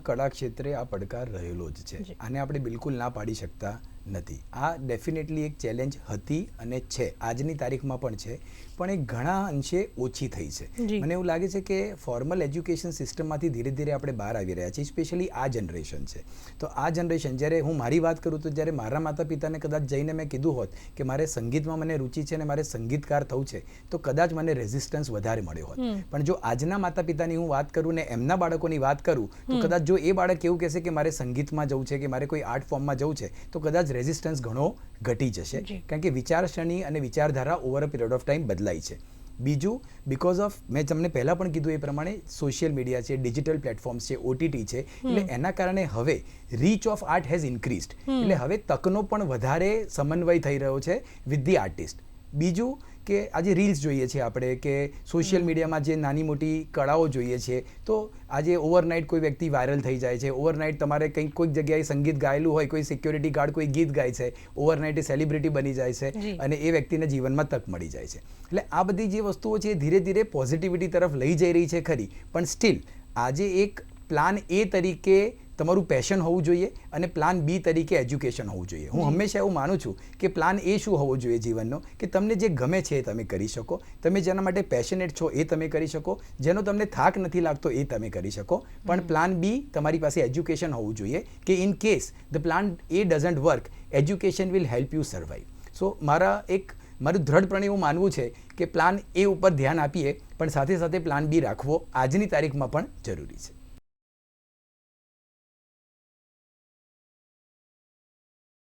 કળા ક્ષેત્રે આ પડકાર રહેલો જ છે. આને આપણે બિલકુલ ના પાડી શકતા નથી. આ ડેફિનેટલી એક ચેલેન્જ હતી અને છે, આજની તારીખમાં પણ છે, પણ એ ઘણા અંશે ઓછી થઈ છે. મને એવું લાગે છે કે ફોર્મલ એજ્યુકેશન સિસ્ટમમાંથી ધીરે ધીરે આપણે બહાર આવી રહ્યા છીએ, સ્પેશિયલી આ જનરેશન છે. તો આ જનરેશન, જ્યારે હું મારી વાત કરું તો જ્યારે મારા માતા પિતાને કદાચ જઈને મેં કીધું હોત કે મારે સંગીતમાં મને રુચિ છે અને મારે સંગીતકાર થવું છે, તો કદાચ મને રેઝિસ્ટન્સ વધારે મળ્યો હોત. પણ જો આજના માતા પિતાની હું વાત કરું ને એમના બાળકોની વાત કરું તો કદાચ જો એ બાળક એવું કહેશે કે મારે સંગીતમાં જવું છે કે મારે કોઈ આર્ટ ફોર્મમાં જવું છે, તો કદાચ રેઝિસ્ટન્સ ઘણો ઘટી જશે, કારણ કે વિચારસરણી અને વિચારધારા over a period of time બદલાય છે. બીજું, બિકોઝ ઓફ, મેં તમને પહેલાં પણ કીધું એ પ્રમાણે, સોશિયલ મીડિયા છે, ડિજિટલ પ્લેટફોર્મ્સ છે, OTT છે, એટલે એના કારણે હવે reach of art has increased, એટલે હવે તકનો પણ વધારે સમન્વય થઈ રહ્યો છે વિથ ધી આર્ટિસ્ટ. બીજું કે આજે રીલ્સ જોઈએ છીએ આપણે, કે સોશિયલ મીડિયામાં જે નાની મોટી કળાઓ જોઈએ છે, તો આજે ઓવરનાઇટ કોઈ વ્યક્તિ વાયરલ થઈ જાય છે, ઓવરનાઇટ તમારે કંઈક કોઈક જગ્યાએ સંગીત ગાયેલું હોય, કોઈ સિક્યોરિટી ગાર્ડ કોઈ ગીત ગાય છે, ઓવરનાઇટ એ સેલિબ્રિટી બની જાય છે અને એ વ્યક્તિને જીવનમાં તક મળી જાય છે. એટલે આ બધી જે વસ્તુઓ છે એ ધીરે ધીરે પોઝિટિવિટી તરફ લઈ જઈ રહી છે ખરી, પણ સ્ટીલ આજે એક પ્લાન એ તરીકે તમારું પેશન હોવું જોઈએ અને પ્લાન બી તરીકે એજ્યુકેશન હોવું જોઈએ. હું હંમેશા એવું માનું છું કે પ્લાન એ શું હોવો જોઈએ જીવનનો, કે તમને જે ગમે છે એ તમે કરી શકો, તમે જેના માટે પેશનેટ છો એ તમે કરી શકો, જેનો તમને થાક નથી લાગતો એ તમે કરી શકો, પણ પ્લાન બી તમારી પાસે એજ્યુકેશન હોવું જોઈએ, કે in case the plan A doesn't work, education will help you survive. So મારું દ્રઢપણે એવું માનવું છે કે પ્લાન એ ઉપર ધ્યાન આપીએ, પણ સાથે સાથે પ્લાન બી રાખવો આજની તારીખમાં પણ જરૂરી છે.